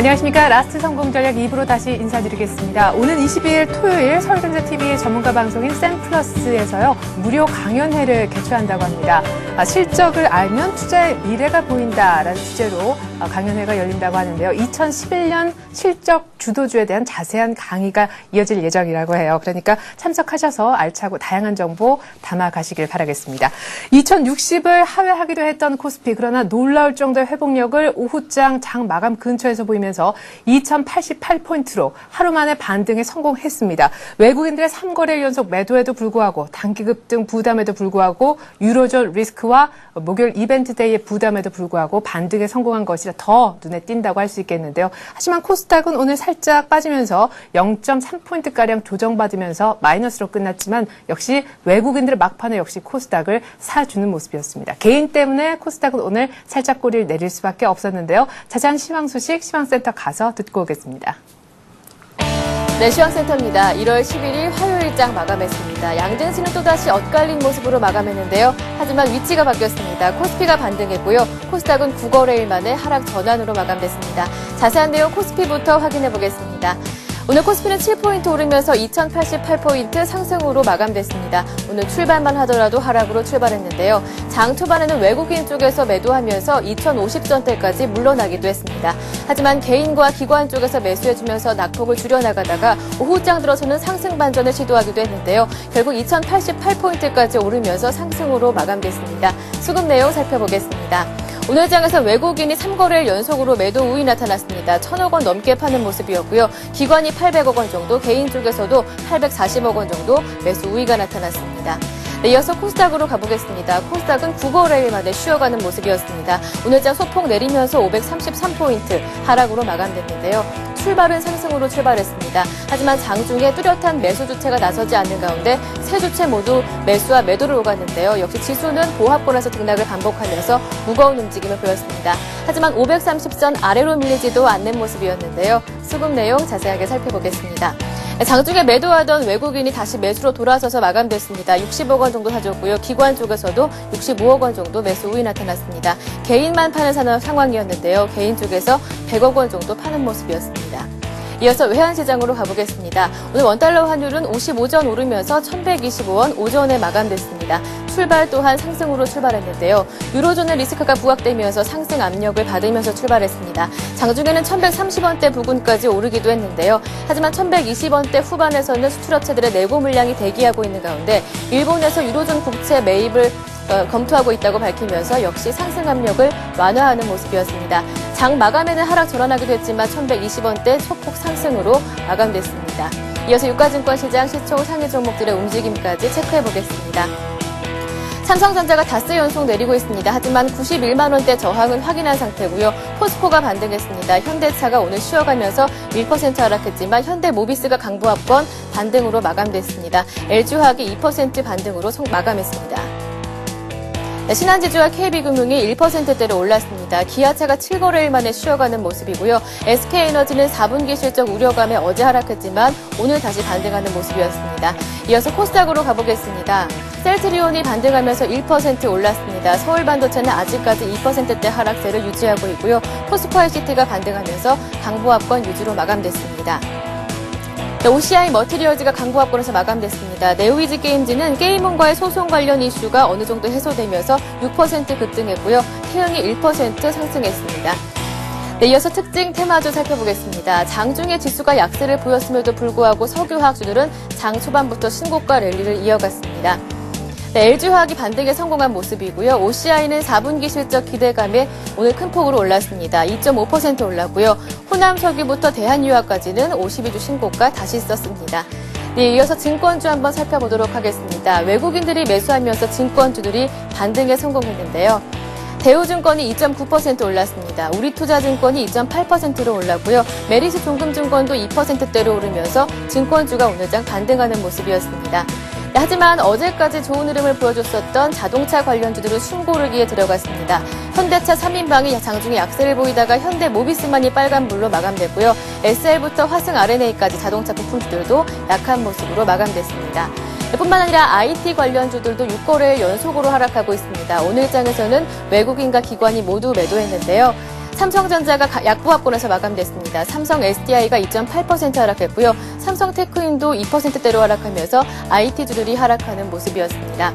안녕하십니까. 라스트 성공전략 2부로 다시 인사드리겠습니다. 오는 22일 토요일 서울경제TV 전문가 방송인 샘플러스에서요. 무료 강연회를 개최한다고 합니다. 실적을 알면 투자의 미래가 보인다라는 주제로 강연회가 열린다고 하는데요. 2011년 실적 주도주에 대한 자세한 강의가 이어질 예정이라고 해요. 그러니까 참석하셔서 알차고 다양한 정보 담아가시길 바라겠습니다. 2060을 하회하기도 했던 코스피, 그러나 놀라울 정도의 회복력을 오후장 장 마감 근처에서 보이면서 2088포인트로 하루 만에 반등에 성공했습니다. 외국인들의 3거래일 연속 매도에도 불구하고 단기 급등 부담에도 불구하고 유로존 리스크와 목요일 이벤트 데이의 부담에도 불구하고 반등에 성공한 것이라 더 눈에 띈다고 할 수 있겠는데요. 하지만 코스닥은 오늘 살짝 빠지면서 0.3포인트가량 조정받으면서 마이너스로 끝났지만 역시 외국인들의 막판에 역시 코스닥을 사주는 모습이었습니다. 개인 때문에 코스닥은 오늘 살짝 꼬리를 내릴 수밖에 없었는데요. 자세한 시황 소식 시황센터 가서 듣고 오겠습니다. 네, 시황센터입니다. 1월 11일 화요일장 마감했습니다. 양증시는 또다시 엇갈린 모습으로 마감했는데요. 하지만 위치가 바뀌었습니다. 코스피가 반등했고요. 코스닥은 9거래일 만에 하락 전환으로 마감됐습니다. 자세한 내용 코스피부터 확인해 보겠습니다. 오늘 코스피는 7포인트 오르면서 2088포인트 상승으로 마감됐습니다. 오늘 출발만 하더라도 하락으로 출발했는데요. 장 초반에는 외국인 쪽에서 매도하면서 2050선대까지 물러나기도 했습니다. 하지만 개인과 기관 쪽에서 매수해주면서 낙폭을 줄여나가다가 오후장 들어서는 상승 반전을 시도하기도 했는데요. 결국 2088포인트까지 오르면서 상승으로 마감됐습니다. 수급 내용 살펴보겠습니다. 오늘 장에서 외국인이 3거래일 연속으로 매도 우위 나타났습니다. 1,000억 원 넘게 파는 모습이었고요. 기관이 800억 원 정도, 개인 쪽에서도 840억 원 정도 매수 우위가 나타났습니다. 네, 이어서 코스닥으로 가보겠습니다. 코스닥은 9거래일 만에 쉬어가는 모습이었습니다. 오늘 장 소폭 내리면서 533포인트 하락으로 마감됐는데요. 출발은 상승으로 출발했습니다. 하지만 장중에 뚜렷한 매수 주체가 나서지 않는 가운데 세 주체 모두 매수와 매도를 오갔는데요. 역시 지수는 보합권에서 등락을 반복하면서 무거운 움직임을 보였습니다. 하지만 530선 아래로 밀리지도 않는 모습이었는데요. 수급 내용 자세하게 살펴보겠습니다. 장중에 매도하던 외국인이 다시 매수로 돌아서서 마감됐습니다. 60억 원 정도 사줬고요. 기관 쪽에서도 65억 원 정도 매수 우위 나타났습니다. 개인만 파는 상황이었는데요. 개인 쪽에서 100억 원 정도 파는 모습이었습니다. 이어서 외환시장으로 가보겠습니다. 오늘 원달러 환율은 55전 오르면서 1,125원 5전에 마감됐습니다. 출발 또한 상승으로 출발했는데요. 유로존의 리스크가 부각되면서 상승 압력을 받으면서 출발했습니다. 장중에는 1,130원대 부근까지 오르기도 했는데요. 하지만 1,120원대 후반에서는 수출업체들의 내고 물량이 대기하고 있는 가운데 일본에서 유로존 국채 매입을 검토하고 있다고 밝히면서 역시 상승 압력을 완화하는 모습이었습니다. 장 마감에는 하락 전환하기도 했지만 1,120원대 소폭 상승으로 마감됐습니다. 이어서 유가증권 시장 시총 상위 종목들의 움직임까지 체크해 보겠습니다. 삼성전자가 닷새 연속 내리고 있습니다. 하지만 91만 원대 저항은 확인한 상태고요. 포스코가 반등했습니다. 현대차가 오늘 쉬어가면서 1% 하락했지만 현대모비스가 강보합권 반등으로 마감됐습니다. LG화학이 2% 반등으로 마감했습니다. 신한지주와 KB금융이 1%대로 올랐습니다. 기아차가 7거래일 만에 쉬어가는 모습이고요. SK에너지는 4분기 실적 우려감에 어제 하락했지만 오늘 다시 반등하는 모습이었습니다. 이어서 코스닥으로 가보겠습니다. 셀트리온이 반등하면서 1% 올랐습니다. 서울반도체는 아직까지 2%대 하락세를 유지하고 있고요. 포스코ICT가 반등하면서 강보합권 유지로 마감됐습니다. OCI 머티리얼즈가 강보합권에서 마감됐습니다. 네오위즈 게임즈는 게임원과의 소송 관련 이슈가 어느 정도 해소되면서 6% 급등했고요. 태영이 1% 상승했습니다. 네, 이어서 특징 테마주 살펴보겠습니다. 장중에 지수가 약세를 보였음에도 불구하고 석유화학주들은 장 초반부터 신고가 랠리를 이어갔습니다. 네, LG화학이 반등에 성공한 모습이고요. OCI는 4분기 실적 기대감에 오늘 큰 폭으로 올랐습니다. 2.5% 올랐고요. 호남석유부터 대한유화까지는 52주 신고가 다시 썼습니다. 네, 이어서 증권주 한번 살펴보도록 하겠습니다. 외국인들이 매수하면서 증권주들이 반등에 성공했는데요. 대우증권이 2.9% 올랐습니다. 우리투자증권이 2.8%로 올랐고요. 메리츠종금증권도 2%대로 오르면서 증권주가 오늘장 반등하는 모습이었습니다. 하지만 어제까지 좋은 흐름을 보여줬었던 자동차 관련주들은 숨고르기에 들어갔습니다. 현대차 3인방이 장중에 약세를 보이다가 현대모비스만이 빨간불로 마감됐고요. SL부터 화승 RNA까지 자동차 부품주들도 약한 모습으로 마감됐습니다. 뿐만 아니라 IT 관련주들도 6거래일 연속으로 하락하고 있습니다. 오늘 장에서는 외국인과 기관이 모두 매도했는데요. 삼성전자가 약보합권에서 마감됐습니다. 삼성 SDI가 2.8% 하락했고요. 삼성 테크인도 2%대로 하락하면서 IT주들이 하락하는 모습이었습니다.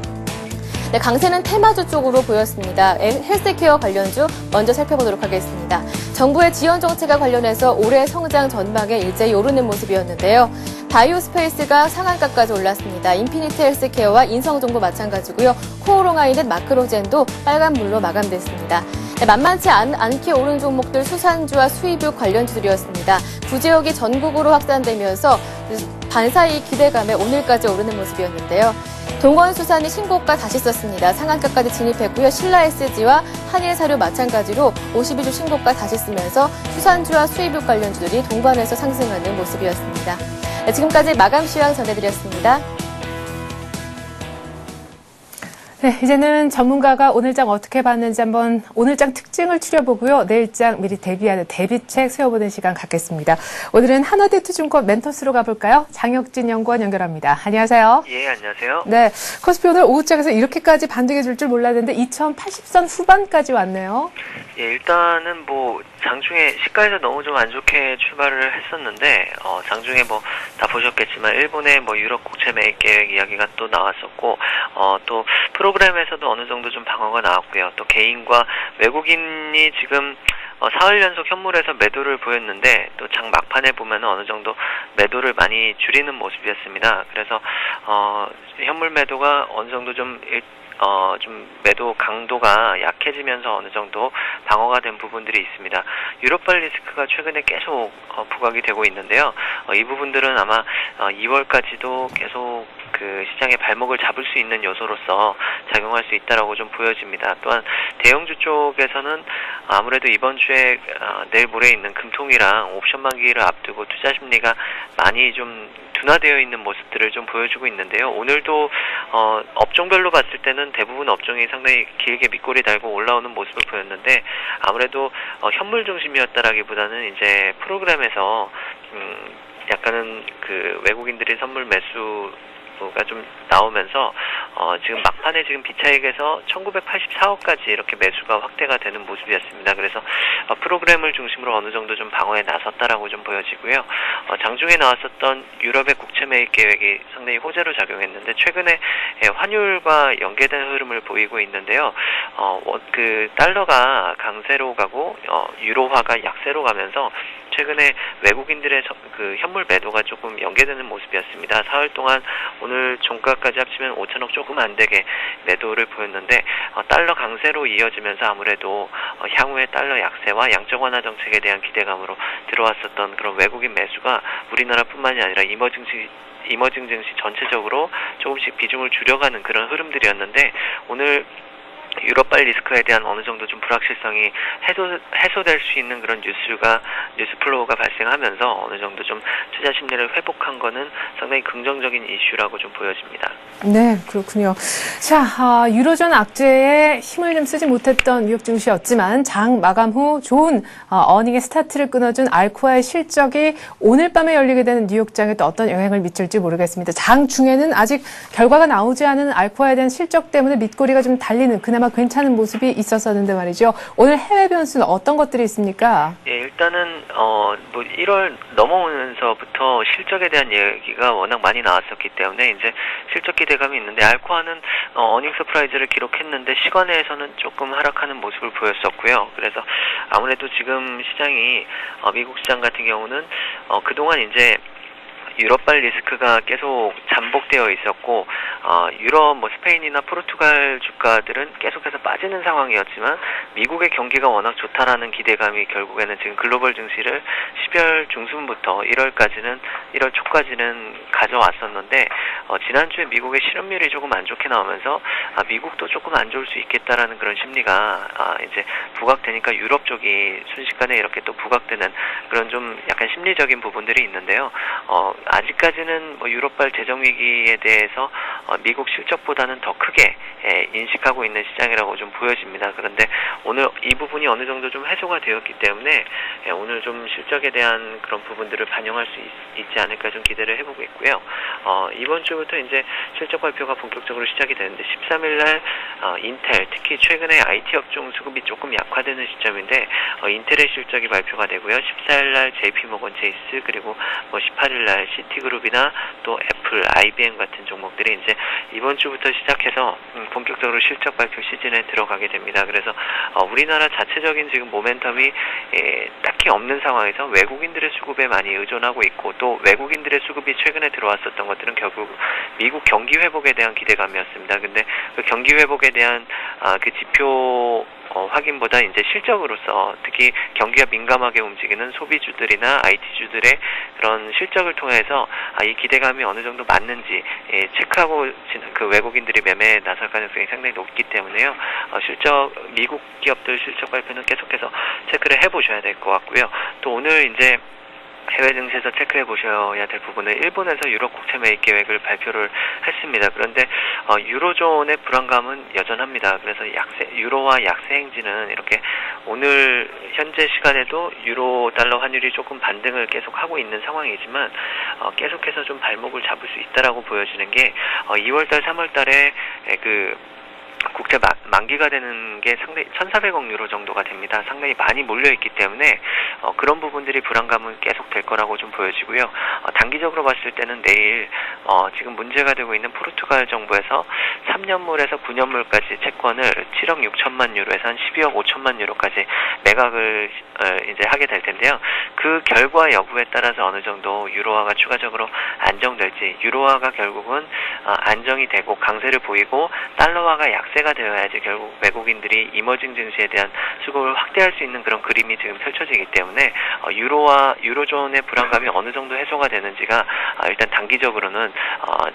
네, 강세는 테마주 쪽으로 보였습니다. 헬스케어 관련주 먼저 살펴보도록 하겠습니다. 정부의 지원 정책과 관련해서 올해 성장 전망에 일제히 오르는 모습이었는데요. 바이오스페이스가 상한가까지 올랐습니다. 인피니트 헬스케어와 인성정보 마찬가지고요. 코오롱아이넷 마크로젠도 빨간불로 마감됐습니다. 네, 만만치 않게 오른 종목들 수산주와 수입유 관련주들이었습니다. 구제역이 전국으로 확산되면서 반사이익 기대감에 오늘까지 오르는 모습이었는데요. 동원수산이 신고가 다시 썼습니다. 상한가까지 진입했고요. 신라SG와 한일사료 마찬가지로 52주 신고가 다시 쓰면서 수산주와 수입유 관련주들이 동반해서 상승하는 모습이었습니다. 네, 지금까지 마감 시황 전해드렸습니다. 네, 이제는 전문가가 오늘장 어떻게 봤는지 한번 오늘장 특징을 추려보고요. 내일장 미리 대비하는 대비책 세워보는 시간 갖겠습니다. 오늘은 하나대투증권 멘토스로 가볼까요? 장혁진 연구원 연결합니다. 안녕하세요. 예, 안녕하세요. 네, 코스피 오늘 오후장에서 이렇게까지 반등해 줄 줄 몰랐는데 2080선 후반까지 왔네요. 예, 일단은 뭐 장중에 시가에서 너무 좀 안 좋게 출발을 했었는데 장중에 뭐 다 보셨겠지만 일본의 뭐 유럽 국채 매입 계획 이야기가 또 나왔었고 또 프로그램에서도 어느 정도 좀 방어가 나왔고요. 또 개인과 외국인이 지금 사흘 연속 현물에서 매도를 보였는데 또 장 막판에 보면 어느 정도 매도를 많이 줄이는 모습이었습니다. 그래서 현물 매도가 어느 정도 좀 매도 강도가 약해지면서 어느 정도 방어가 된 부분들이 있습니다. 유럽발 리스크가 최근에 계속 부각이 되고 있는데요. 이 부분들은 아마 2월까지도 계속 그 시장의 발목을 잡을 수 있는 요소로서 작용할 수 있다라고 좀 보여집니다. 또한 대형주 쪽에서는 아무래도 이번 주에 내일 모레 있는 금통이랑 옵션 만기를 앞두고 투자 심리가 많이 좀 둔화되어 있는 모습들을 좀 보여주고 있는데요. 오늘도 업종별로 봤을 때는 대부분 업종이 상당히 길게 밑골이 달고 올라오는 모습을 보였는데 아무래도 현물 중심이었다라기보다는 이제 프로그램에서 약간은 그 외국인들이 선물 매수가 좀 나오면서 지금 막판에 지금 비차익에서 1984억까지 이렇게 매수가 확대가 되는 모습이었습니다. 그래서 프로그램을 중심으로 어느 정도 좀 방어에 나섰다라고 좀 보여지고요. 장중에 나왔었던 유럽의 국채 매입 계획이 상당히 호재로 작용했는데 최근에 환율과 연계된 흐름을 보이고 있는데요. 그 달러가 강세로 가고 유로화가 약세로 가면서 최근에 외국인들의 그 현물 매도가 조금 연계되는 모습이었습니다. 사흘 동안 오늘 종가까지 합치면 5천억 조금 안 되게 매도를 보였는데 달러 강세로 이어지면서 아무래도 향후에 달러 약세와 양적 완화 정책에 대한 기대감으로 들어왔었던 그런 외국인 매수가 우리나라뿐만이 아니라 이머징 증시 전체적으로 조금씩 비중을 줄여가는 그런 흐름들이었는데 오늘 유럽발 리스크에 대한 어느 정도 좀 불확실성이 해소될 수 있는 그런 뉴스 플로우가 발생하면서 어느 정도 좀 투자 심리를 회복한 거는 상당히 긍정적인 이슈라고 좀 보여집니다. 네, 그렇군요. 자, 유로존 악재에 힘을 좀 쓰지 못했던 미국 증시였지만 장 마감 후 좋은 어닝의 스타트를 끊어준 알코아의 실적이 오늘 밤에 열리게 되는 뉴욕장에 또 어떤 영향을 미칠지 모르겠습니다. 장 중에는 아직 결과가 나오지 않은 알코아에 대한 실적 때문에 밑거리가 좀 달리는 그나마 괜찮은 모습이 있었었는데 말이죠. 오늘 해외 변수는 어떤 것들이 있습니까? 예, 일단은 뭐 1월 넘어오면서부터 실적에 대한 얘기가 워낙 많이 나왔었기 때문에 이제 실적 기대감이 있는데 알코아는 어닝 서프라이즈를 기록했는데 시간에서는 조금 하락하는 모습을 보였었고요. 그래서 아무래도 지금 시장이 미국 시장 같은 경우는 그동안 이제 유럽발 리스크가 계속 잠복되어 있었고 유럽 스페인이나 포르투갈 주가들은 계속해서 빠지는 상황이었지만 미국의 경기가 워낙 좋다라는 기대감이 결국에는 지금 글로벌 증시를 12월 중순부터 1월 초까지는 가져왔었는데 지난주에 미국의 실업률이 조금 안 좋게 나오면서 미국도 조금 안 좋을 수 있겠다라는 그런 심리가 이제 부각되니까 유럽 쪽이 순식간에 이렇게 또 부각되는 그런 좀 약간 심리적인 부분들이 있는데요. 아직까지는 뭐 유럽발 재정 위기에 대해서 미국 실적보다는 더 크게 인식하고 있는 시장이라고 좀 보여집니다. 그런데 오늘 이 부분이 어느 정도 좀 해소가 되었기 때문에 오늘 좀 실적에 대한 그런 부분들을 반영할 수 있지 않을까 좀 기대를 해보고 있고요. 이번 주부터 이제 실적 발표가 본격적으로 시작이 되는데 13일 날 인텔, 특히 최근에 IT 업종 수급이 조금 약화되는 시점인데 인텔의 실적이 발표가 되고요. 14일 날 JP모건 체이스, 그리고 뭐 18일 날 시티그룹이나 또 애플, IBM 같은 종목들이 이제 이번 주부터 시작해서 본격적으로 실적 발표 시즌에 들어가게 됩니다. 그래서 우리나라 자체적인 지금 모멘텀이 딱히 없는 상황에서 외국인들의 수급에 많이 의존하고 있고, 또 외국인들의 수급이 최근에 들어왔었던 것들은 결국 미국 경기 회복에 대한 기대감이었습니다. 근데 그 경기 회복에 대한 그 지표 확인보다 이제 실적으로서 특히 경기가 민감하게 움직이는 소비주들이나 IT주들의 그런 실적을 통해서 이 기대감이 어느 정도 맞는지 체크하고 그 외국인들이 매매에 나설 가능성이 상당히 높기 때문에요. 미국 기업들 실적 발표는 계속해서 체크를 해보셔야 될 것 같고요. 또 오늘 이제 해외 증시에서 체크해 보셔야 될 부분은 일본에서 유럽 국채 매입 계획을 발표를 했습니다. 그런데 유로존의 불안감은 여전합니다. 그래서 유로와 약세 행진은 이렇게 오늘 현재 시간에도 유로 달러 환율이 조금 반등을 계속 하고 있는 상황이지만 계속해서 좀 발목을 잡을 수 있다라고 보여지는 게 2월달, 3월달에 그 국채 만기가 되는 게 상당히 1,400억 유로 정도가 됩니다. 상당히 많이 몰려있기 때문에 그런 부분들이 불안감은 계속 될 거라고 좀 보여지고요. 단기적으로 봤을 때는 내일 지금 문제가 되고 있는 포르투갈 정부에서 3년물에서 9년물까지 채권을 7억 6천만 유로에서 한 12억 5천만 유로까지 매각을 이제 하게 될 텐데요. 그 결과 여부에 따라서 어느 정도 유로화가 추가적으로 안정될지, 유로화가 결국은 안정이 되고 강세를 보이고 달러화가 약세가 되어야지 결국 외국인들이 이머징 증시에 대한 수급을 확대할 수 있는 그런 그림이 지금 펼쳐지기 때문에 유로존의 불안감이 어느 정도 해소가 되는지가 일단 단기적으로는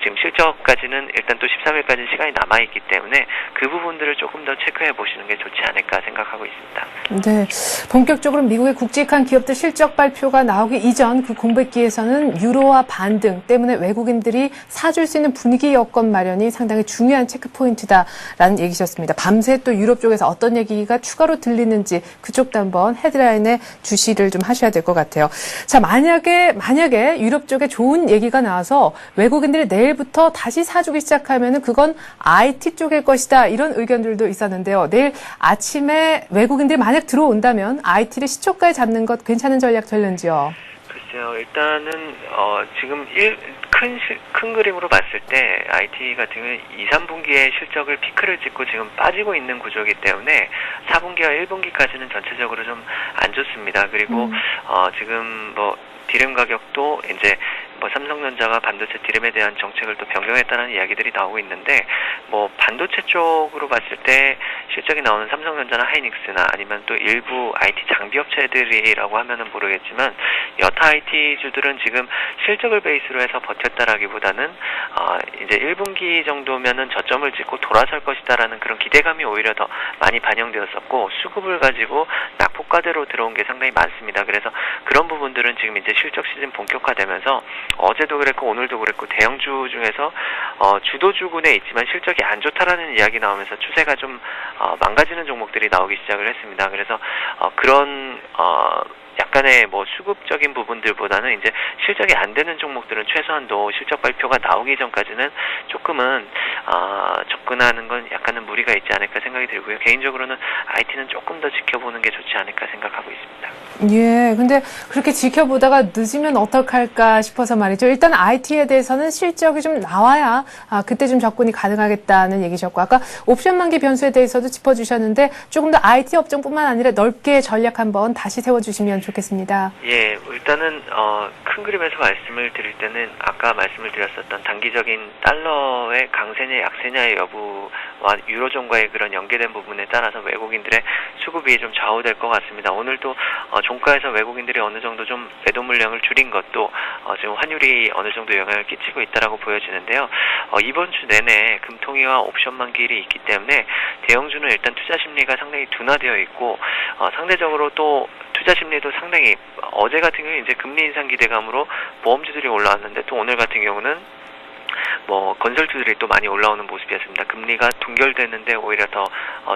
지금 실적까지는 일단 또 13일까지 시간이 남아있기 때문에 그 부분들을 조금 더 체크해 보시는 게 좋지 않을까 생각하고 있습니다. 네, 본격적으로 미국의 굵직한 기업들 실적 발표가 나오기 이전 그 공백기에서는 유로화 반등 때문에 외국인들이 사줄 수 있는 분위기 여건 마련이 상당히 중요한 체크 포인트다라는 얘기셨습니다. 밤새 또 유럽 쪽에서 어떤 얘기가 추가로 들리는지 그쪽도 한번 헤드라인에 주시를 좀 하셔야 될 것 같아요. 자, 만약에 유럽 쪽에 좋은 얘기가 나와서 외국인들이 내일부터 다시 사주기 시작하면은 그건 IT 쪽일 것이다, 이런 의견들도 있었는데요. 내일 아침에 외국인들이 만약 들어온다면 IT를 시초가에 잡는 것 괜찮은 전략 될는지요? 글쎄요, 일단은 지금 큰 그림으로 봤을 때 IT 같은 경우는 2, 3분기에 실적을 피크를 찍고 지금 빠지고 있는 구조이기 때문에 4분기와 1분기까지는 전체적으로 좀 안 좋습니다. 그리고 지금 뭐 디램 가격도 이제 뭐 삼성전자가 반도체 디램에 대한 정책을 또 변경했다는 이야기들이 나오고 있는데, 뭐 반도체 쪽으로 봤을 때 실적이 나오는 삼성전자나 하이닉스나 아니면 또 일부 IT 장비 업체들이라고 하면은 모르겠지만 여타 IT주들은 지금 실적을 베이스로 해서 버텼다라기보다는 이제 1분기 정도면은 저점을 찍고 돌아설 것이다라는 그런 기대감이 오히려 더 많이 반영되었었고, 수급을 가지고 낙폭과대로 들어온 게 상당히 많습니다. 그래서 그런 부분들은 지금 이제 실적 시즌 본격화되면서 어제도 그랬고 오늘도 그랬고 대형주 중에서 주도주군에 있지만 실적이 안 좋다라는 이야기 나오면서 추세가 좀 망가지는 종목들이 나오기 시작을 했습니다. 그래서 그런 약간의 뭐 수급적인 부분들보다는 이제 실적이 안 되는 종목들은 최소한도 실적 발표가 나오기 전까지는 조금은 접근하는 건 약간은 무리가 있지 않을까 생각이 들고요. 개인적으로는 IT는 조금 더 지켜보는 게 좋지 않을까 생각하고 있습니다. 예, 근데 그렇게 지켜보다가 늦으면 어떡할까 싶어서 말이죠. 일단 IT에 대해서는 실적이 좀 나와야 그때 좀 접근이 가능하겠다는 얘기셨고, 아까 옵션 만기 변수에 대해서도 짚어주셨는데 조금 더 IT 업종뿐만 아니라 넓게 전략 한번 다시 세워주시면 좋겠습니다. 예, 일단은 큰 그림에서 말씀을 드릴 때는 아까 말씀을 드렸었던 단기적인 달러의 강세냐 약세냐의 여부와 유로존과의 그런 연계된 부분에 따라서 외국인들의 수급이 좀 좌우될 것 같습니다. 오늘도 종가에서 외국인들이 어느 정도 좀 매도 물량을 줄인 것도 지금 환율이 어느 정도 영향을 끼치고 있다라고 보여지는데요. 이번 주 내내 금통위와 옵션 만기일이 있기 때문에 대형주는 일단 투자 심리가 상당히 둔화되어 있고 상대적으로 또 투자 심리도 상당히 어제 같은 경우에 이제 금리 인상 기대감으로 보험주들이 올라왔는데 또 오늘 같은 경우는 건설주들이 또 많이 올라오는 모습이었습니다. 금리가 동결되는데 오히려 더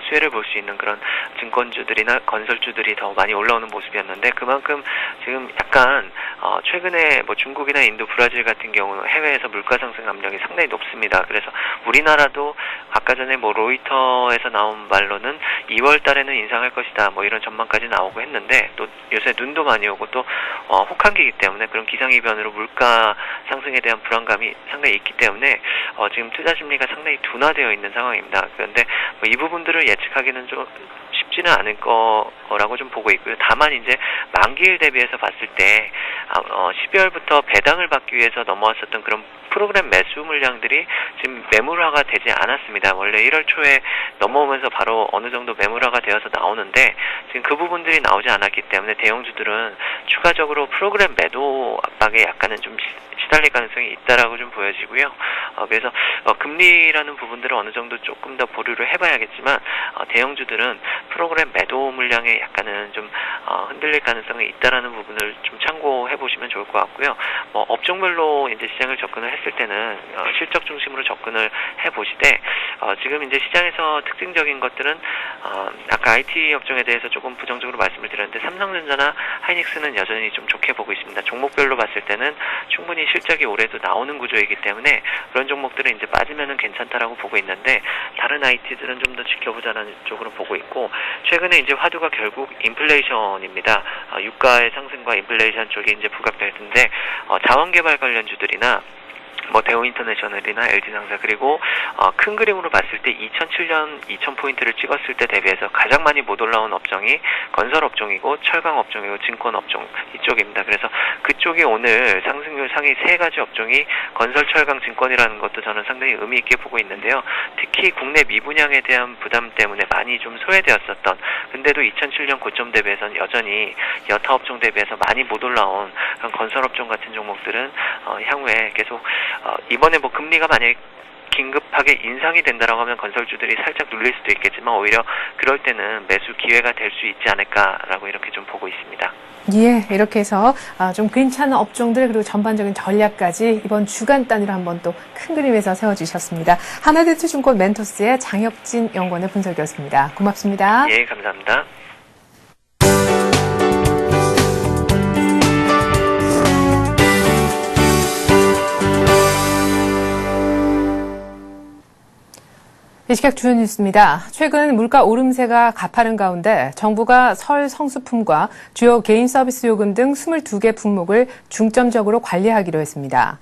수혜를 볼 수 있는 그런 증권주들이나 건설주들이 더 많이 올라오는 모습이었는데 그만큼 지금 약간 최근에 중국이나 인도, 브라질 같은 경우는 해외에서 물가 상승 압력이 상당히 높습니다. 그래서 우리나라도 아까 전에 로이터에서 나온 말로는 2월 달에는 인상할 것이다 이런 전망까지 나오고 했는데 또 요새 눈도 많이 오고 또 혹한기이기 때문에 그런 기상이변으로 물가 상승에 대한 불안감이 상당히 있기 때문에 지금 투자 심리가 상당히 둔화되어 있는 상황입니다. 그런데 이 부분들을 예측하기는 좀 쉽지는 않을 거라고 좀 보고 있고요. 다만 이제 만기일 대비해서 봤을 때 12월부터 배당을 받기 위해서 넘어왔었던 그런 프로그램 매수 물량들이 지금 매물화가 되지 않았습니다. 원래 1월 초에 넘어오면서 바로 어느 정도 매물화가 되어서 나오는데 지금 그 부분들이 나오지 않았기 때문에 대형주들은 추가적으로 프로그램 매도 압박에 약간은 좀 시달릴 가능성이 있다라고 좀 보여지고요. 그래서 금리라는 부분들을 어느 정도 조금 더 보류를 해봐야겠지만 대형주들은 프로그램 매도 물량에 약간은 좀 흔들릴 가능성이 있다라는 부분을 좀 참고해 보시면 좋을 것 같고요. 업종별로 이제 시장을 접근을 했을 때는 실적 중심으로 접근을 해 보시되 지금 이제 시장에서 특징적인 것들은 아까 IT 업종에 대해서 조금 부정적으로 말씀을 드렸는데 삼성전자나 하이닉스는 여전히 좀 좋게 보고 있습니다. 종목별로 봤을 때는 충분히 실적이 올해도 나오는 구조이기 때문에 그런 종목들은 이제 빠지면은 괜찮다라고 보고 있는데 다른 IT들은 좀 더 지켜보자는 쪽으로 보고 있고 최근에 이제 화두가 결국 인플레이션입니다. 유가의 상승과 인플레이션 쪽이 이제 부각될 텐데 자원개발 관련주들이나 대우인터내셔널이나 LG상사 그리고 큰 그림으로 봤을 때 2007년 2000포인트를 찍었을 때 대비해서 가장 많이 못 올라온 업종이 건설업종이고 철강업종이고 증권업종 이쪽입니다. 그래서 그쪽이 오늘 상승률 상위 세 가지 업종이 건설, 철강, 증권이라는 것도 저는 상당히 의미 있게 보고 있는데요. 특히 국내 미분양에 대한 부담 때문에 많이 좀 소외되었었던 근데도 2007년 고점 대비해서는 여전히 여타 업종 대비해서 많이 못 올라온 그런 건설업종 같은 종목들은 향후에 계속 이번에 금리가 만약에 긴급하게 인상이 된다라고 하면 건설주들이 살짝 눌릴 수도 있겠지만 오히려 그럴 때는 매수 기회가 될 수 있지 않을까라고 이렇게 좀 보고 있습니다. 예, 이렇게 해서 좀 괜찮은 업종들 그리고 전반적인 전략까지 이번 주간 단위로 한번 또 큰 그림에서 세워주셨습니다. 하나대투증권 멘토스의 장혁진 연구원의 분석이었습니다. 고맙습니다. 예, 감사합니다. 이 시각 주요 뉴스입니다. 최근 물가 오름세가 가파른 가운데 정부가 설 성수품과 주요 개인 서비스 요금 등 22개 품목을 중점적으로 관리하기로 했습니다.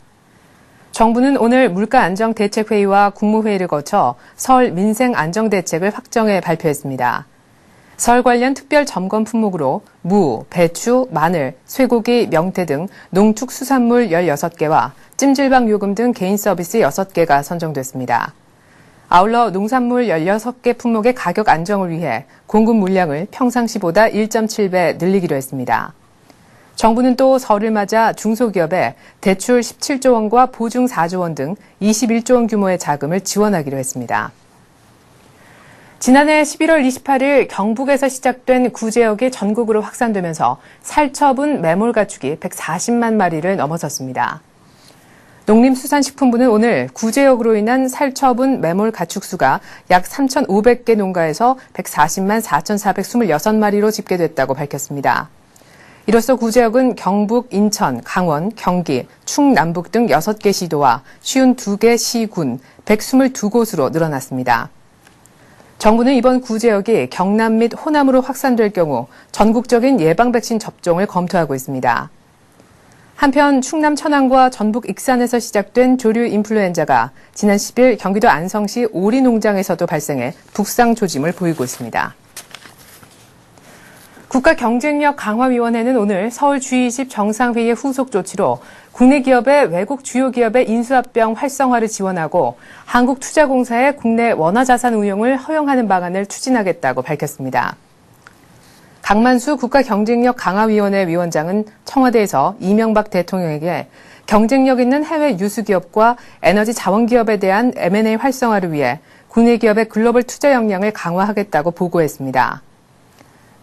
정부는 오늘 물가안정대책회의와 국무회의를 거쳐 설 민생안정대책을 확정해 발표했습니다. 설 관련 특별 점검 품목으로 무, 배추, 마늘, 쇠고기, 명태 등 농축수산물 16개와 찜질방 요금 등 개인 서비스 6개가 선정됐습니다. 아울러 농산물 16개 품목의 가격 안정을 위해 공급 물량을 평상시보다 1.7배 늘리기로 했습니다. 정부는 또 설을 맞아 중소기업에 대출 17조 원과 보증 4조 원 등 21조 원 규모의 자금을 지원하기로 했습니다. 지난해 11월 28일 경북에서 시작된 구제역이 전국으로 확산되면서 살처분 매몰 가축이 140만 마리를 넘어섰습니다. 농림수산식품부는 오늘 구제역으로 인한 살처분 매몰 가축수가 약 3,500개 농가에서 140만 4,426마리로 집계됐다고 밝혔습니다. 이로써 구제역은 경북, 인천, 강원, 경기, 충남북 등 6개 시도와 52개 시군, 122곳으로 늘어났습니다. 정부는 이번 구제역이 경남 및 호남으로 확산될 경우 전국적인 예방 백신 접종을 검토하고 있습니다. 한편 충남 천안과 전북 익산에서 시작된 조류 인플루엔자가 지난 10일 경기도 안성시 오리 농장에서도 발생해 북상 조짐을 보이고 있습니다. 국가경쟁력강화위원회는 오늘 서울 G20 정상회의의 후속 조치로 국내 기업의 외국 주요 기업의 인수합병 활성화를 지원하고 한국투자공사의 국내 원화자산 운용을 허용하는 방안을 추진하겠다고 밝혔습니다. 강만수 국가경쟁력강화위원회 위원장은 청와대에서 이명박 대통령에게 경쟁력 있는 해외 유수기업과 에너지 자원기업에 대한 M&A 활성화를 위해 국내 기업의 글로벌 투자 역량을 강화하겠다고 보고했습니다.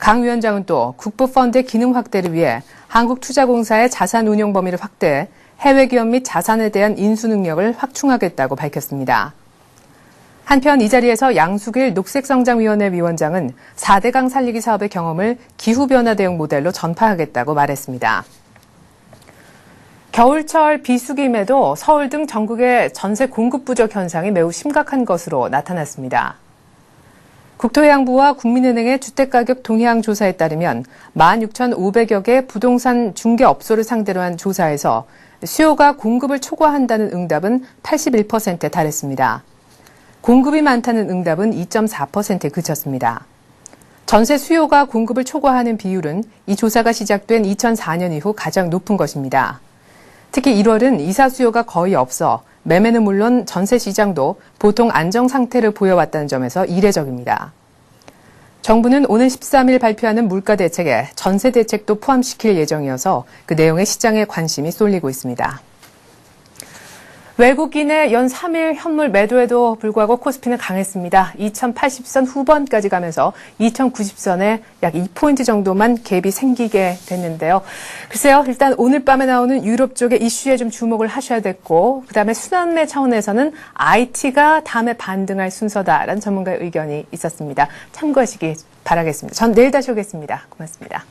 강 위원장은 또 국부펀드의 기능 확대를 위해 한국투자공사의 자산 운용 범위를 확대해 해외 기업 및 자산에 대한 인수 능력을 확충하겠다고 밝혔습니다. 한편 이 자리에서 양수길 녹색성장위원회 위원장은 4대강 살리기 사업의 경험을 기후변화 대응 모델로 전파하겠다고 말했습니다. 겨울철 비수기임에도 서울 등 전국의 전세 공급 부족 현상이 매우 심각한 것으로 나타났습니다. 국토해양부와 국민은행의 주택가격 동향 조사에 따르면 16,500여 개 부동산 중개업소를 상대로 한 조사에서 수요가 공급을 초과한다는 응답은 81%에 달했습니다. 공급이 많다는 응답은 2.4%에 그쳤습니다. 전세 수요가 공급을 초과하는 비율은 이 조사가 시작된 2004년 이후 가장 높은 것입니다. 특히 1월은 이사 수요가 거의 없어 매매는 물론 전세 시장도 보통 안정 상태를 보여왔다는 점에서 이례적입니다. 정부는 오는 13일 발표하는 물가 대책에 전세 대책도 포함시킬 예정이어서 그 내용에 시장에 관심이 쏠리고 있습니다. 외국인의 연 3일 현물 매도에도 불구하고 코스피는 강했습니다. 2080선 후반까지 가면서 2090선에 약 2포인트 정도만 갭이 생기게 됐는데요. 글쎄요, 일단 오늘 밤에 나오는 유럽 쪽의 이슈에 좀 주목을 하셔야 됐고, 그다음에 순환매 차원에서는 IT가 다음에 반등할 순서다라는 전문가의 의견이 있었습니다. 참고하시기 바라겠습니다. 전 내일 다시 오겠습니다. 고맙습니다.